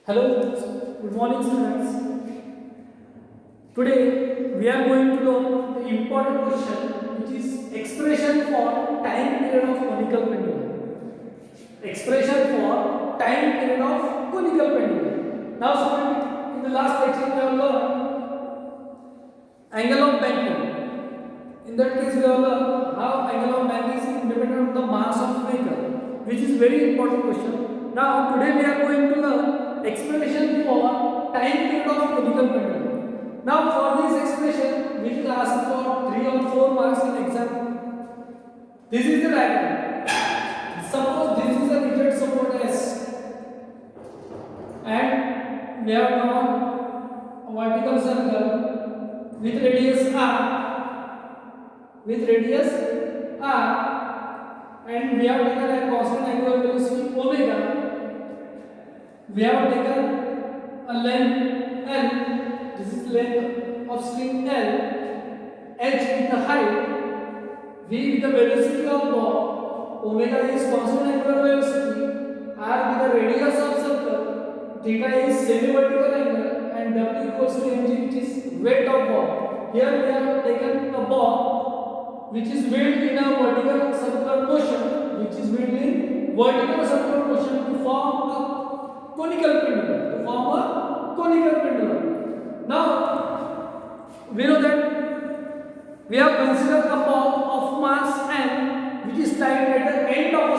Hello, good morning students. Today we are going to learn the important question which is expression for time period of conical pendulum. Expression for time period of conical pendulum. Now students, in the last lecture we have learned angle of bending. In that case we have learned how angle of bending is independent of the mass of vehicle, which is very important question. Now today we are going to learn expression for time period of conical pendulum. Now for this expression we will ask for 3 or 4 marks in exam. This is the diagram. Suppose this is a rigid support S and we have drawn a vertical circle with radius r, and we have taken a constant angular velocity omega. We have taken a length L. This is length of string L. H with the height. V with the velocity of ball. Omega is constant angular velocity. R with the radius of circle. Theta is semi-vertical angle, and W equals to mg, which is weight of ball. Here we have taken a ball which is wheeled in a vertical circular motion, to form a conical pendulum. Now we know that we have considered a ball of mass m which is tied at the end of a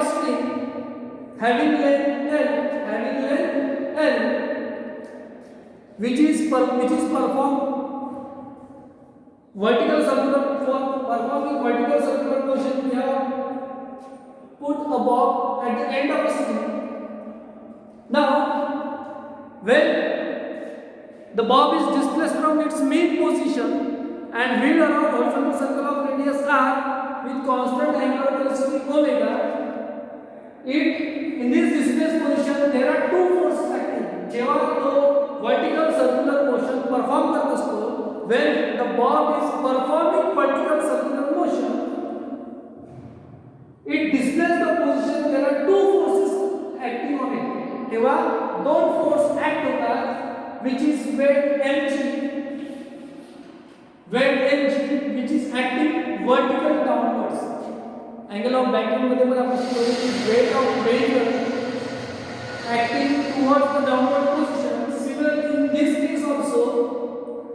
string, having length L, which is performed vertical circular motion. We have put a ball at the end of a string. Now when the bob is displaced from its mean position and wheeled around horizontal circle of radius r with constant angular velocity omega, in this displaced position there are two forces acting. जेव्हा तो vertical circular motion perform करत असतो, when the bob is performing vertical circular motion, it displaces the position. There are two forces acting on it. तेव्हा दोन force act होतात, which is weight mg, which is acting vertical downwards. Angle of bending मध्ये पण आपण शिकलो की weight of vehicle acting towards the downward position. Similarly in this case also,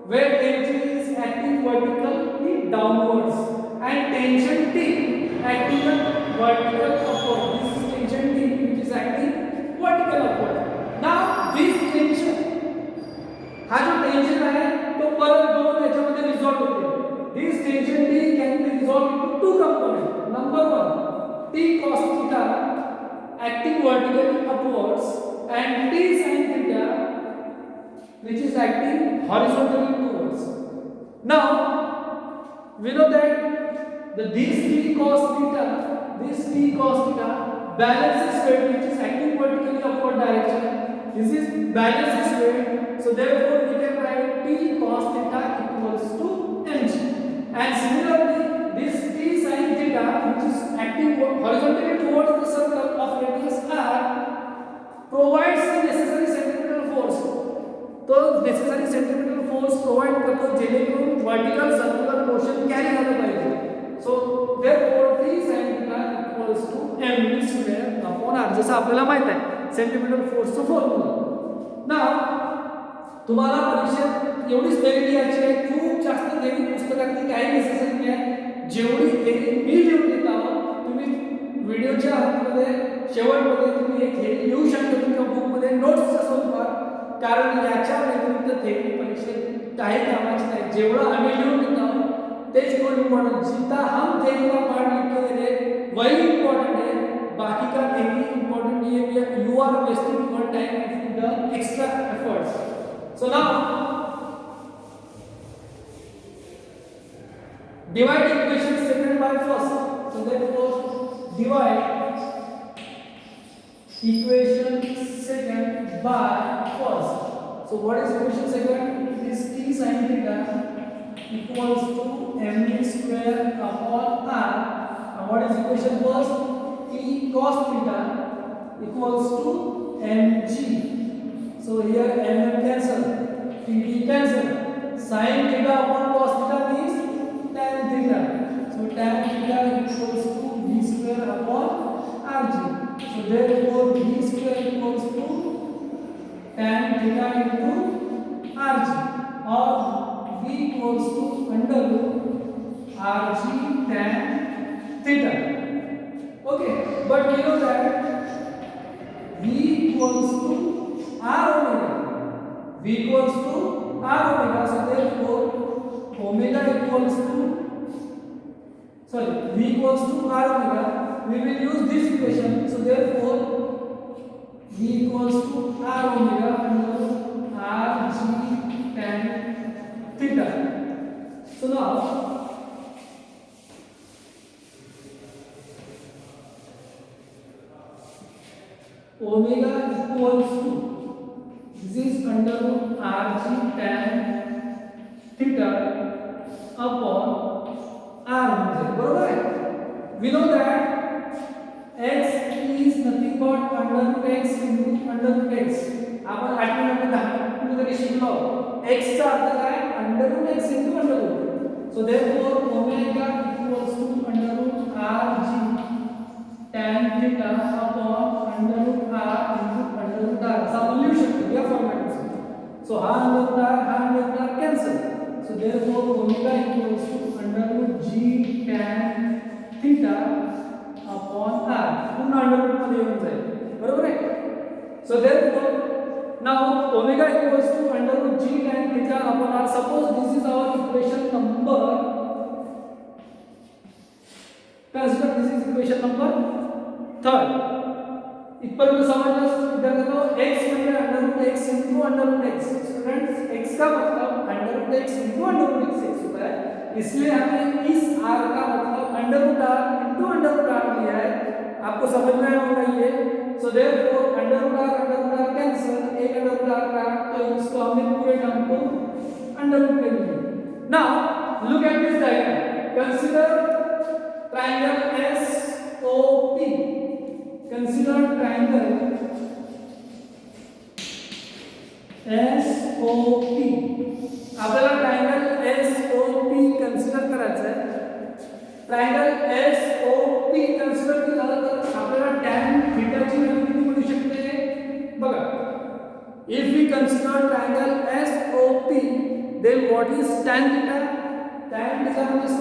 weight mg is acting vertically downwards and tension T acting vertical upward. This is tension T which is acting vertical upward. Now this tension, हा जो tension आहे तो परत दोन याच्यामध्ये resolve होते. This tension T can be resolved into two components. Number one, T cos theta acting vertically upwards, and T sin theta which is acting horizontally towards. Now we know that this T cos theta balances weight which is acting vertically upward direction. This is balances weight, so therefore we can write T cos theta equals to mg. And similarly this T sin theta which is acting horizontally towards the circle of radius r provides the necessary centripetal force. तो necessary centripetal force provide करतो जेणेकरून vertical circular motion carry झालं पाहिजे. So therefore T sin theta equals to mv square upon r, जसं आपल्याला माहित आहे centripetal force चा फॉर्म्युला. Now तुम्हाला परीक्षेत एवढीच थेरी लिहायची आहे. खूप जास्त थेरी पुस्तकातली काही नेसेसरी नाही. जेवढी थेरी मी लिहून देत आहोत, तुम्ही व्हिडिओच्या अंतमध्ये शेवटमध्ये तुम्ही एक थेरी लिहू शकता तुमच्या बुकमध्ये नोट्सच्या स्वरूपात, कारण याच्या व्यतिरिक्त थेरी परीक्षेत काही कामाची नाही. जेवढं आम्ही लिहून देत आहोत तेच खूप इम्पॉर्टंट. जितना हम थेरी का पार्ट लिख के दे रहे वही इम्पॉर्टंट है. बाकी का थेरी इम्पॉर्टेंट नहीं है. You are wasting your time if you done extra efforts. So now divide equation second by first. So therefore divide equation second by first. So what is equation second? It is T sin theta equals to mv square upon r. And what is equation first? T cos theta equals to mg. So here mm cancel, td cancel. Sin theta upon cos theta means tan theta. So tan theta equals to v square upon rg. So therefore v square equals to tan theta into rg, or v equals to under root rg tan theta. Okay, but we know that v equals to r omega. V equals to r omega. So therefore omega equals to v equals to r omega. We will use this equation. So therefore v equals to r omega under rg tan theta. So now omega equals to, this is under root rg tan theta upon r म्हणजे बरोबर आहे. We know that x is nothing but under root x into under root x. आपण 8वी 9वी 10वी मध्ये शिकलो x चा अर्थ काय under root x into under root. So therefore omega equals to under root rg tan theta upon under root r into under root r. असा आपण लिहू शकतो या फॉर्मॅट मध्ये. So हा under root r हा under root r cancel. So therefore omega equals to under root g tan theta upon r. पुन्हा under root मध्ये येऊन जाईल. बरोबर आहे. So therefore now omega equals to under root g tan theta upon r. Suppose this is our equation number. Consider this is equation number 3rd. इथपर्यंत समजलं विद्यार्थ्यांनो x म्हणजे under root x into under root x. Students x का मतलब under root x into under root x होता है, इसलिए हमने इस r का मतलब under root r into under root r लिया है. आपको समझ में आया होगा ये. So therefore under root r cancel, एक अंडर रूट r का तो इसको हमने पूरे टर्म को अंडर रूट ले लिया. Now look at this diagram. Consider triangle SOP. Consider triangle SOP. आपल्याला ट्रायंगल SOP कन्सिडर करायचं आहे. ट्रायंगल SOP कन्सिडर केलं तर आपल्याला tan थीटा ची व्हॅल्यू किती मिळू शकते बघा. If we consider triangle SOP, then what is tan theta? Tan theta means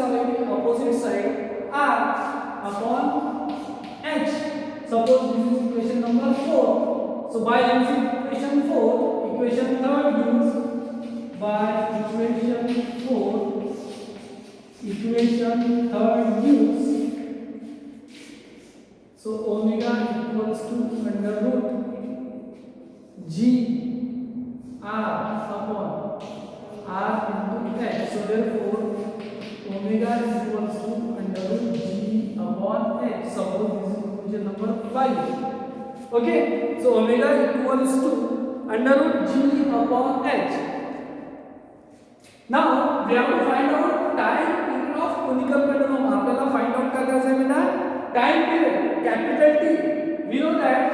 opposite side r upon h. Suppose this is equation number 4. So by using equation 4, equation 3rd gives by equation 4, equation 3rd gives, so omega equals to under root g r upon r into h. So therefore omega equals to under root g upon h. Suppose this is equation number 5. Okay, so omega equals to under root g upon h. Now we have to find out time period of conical pendulum. आपल्याला find out क्या करायचं आहे बेटा? Time period, capital T. We know that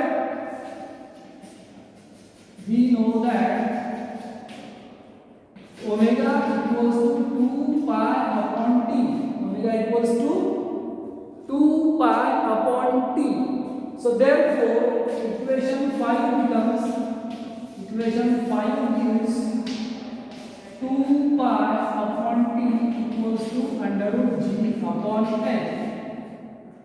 omega equals to 2 pi upon t. Omega equals to 2 pi upon t. So therefore equation 5 becomes, equation 5 gives 2 pi upon t equals to under root g upon h.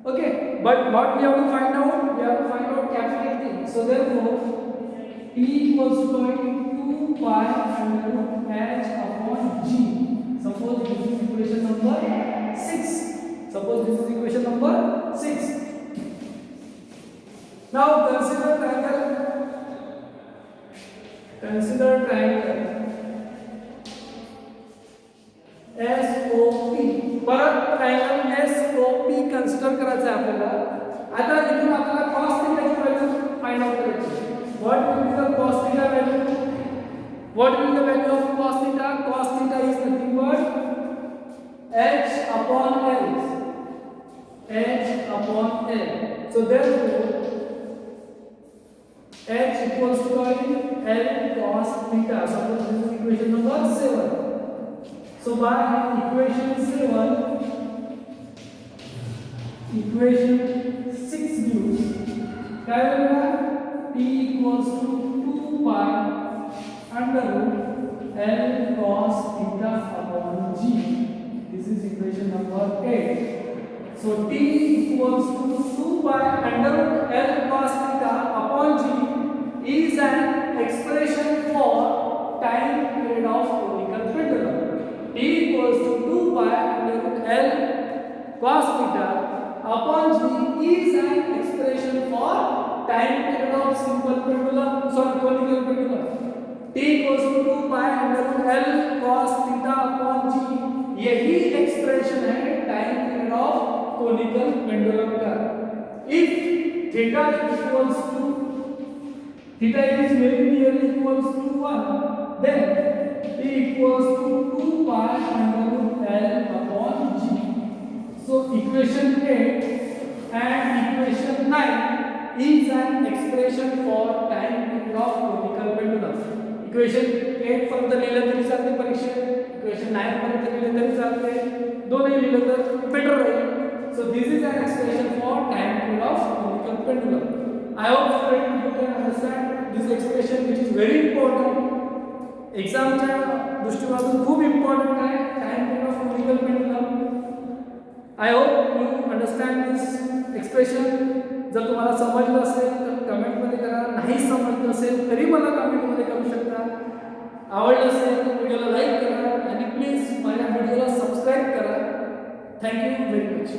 Okay, but what we have to find out? We have to find out capital T. So therefore t equals to 2 pi under root h upon g. Suppose this is equation number 6. Suppose this is equation number 6. Now consider triangle SOP. परत triangle SOP consider करायचं आहे आपल्याला. आता इथून आपल्याला cos theta ची value find out करायची आहे. What will be the cos theta value? What will be the value of cos theta? Cos theta is nothing but h upon l. H upon l. So therefore H equals to L cos theta. Suppose this is equation number 7. So by equation 6 gives काय होगा T equals to 2 pi under root L cos theta upon G. This is equation number 8. So T equals to 2 pi under root L cos theta upon G is an expression for time period of conical pendulum. T equals to 2 pi under root L cos theta upon G is an expression for time period of simple pendulum, sorry, conical pendulum. T equals to 2 pi under root L cos theta upon G, यही expression है time period of conical pendulum का. If theta is very nearly equals to 1, then T equals to 2 pi under root L upon G. So equation 8 and equation 9 is an expression for time period of conical pendulum. Equation 8 पर्यंत लिहिलं तरी चालते परीक्षेत, equation 9 पर्यंत लिहिलं तरी चालते, दोन्ही लिहिलं तर better Raheel. So this is an expression for time period of conical pendulum. I hope students you can understand this expression which is very important. एक्झामच्या दृष्टिकोनातून खूप इम्पॉर्टंट आहे time period of conical pendulum. I hope you understand this expression. जर तुम्हाला समजलं असेल तर comment मध्ये करा, नाही समजलं असेल तरी मला कमेंट मध्ये करू शकता. आवडलं असेल तर व्हिडिओला लाईक करा आणि प्लीज माझ्या व्हिडिओला सबस्क्राइब करा. Thank you very much.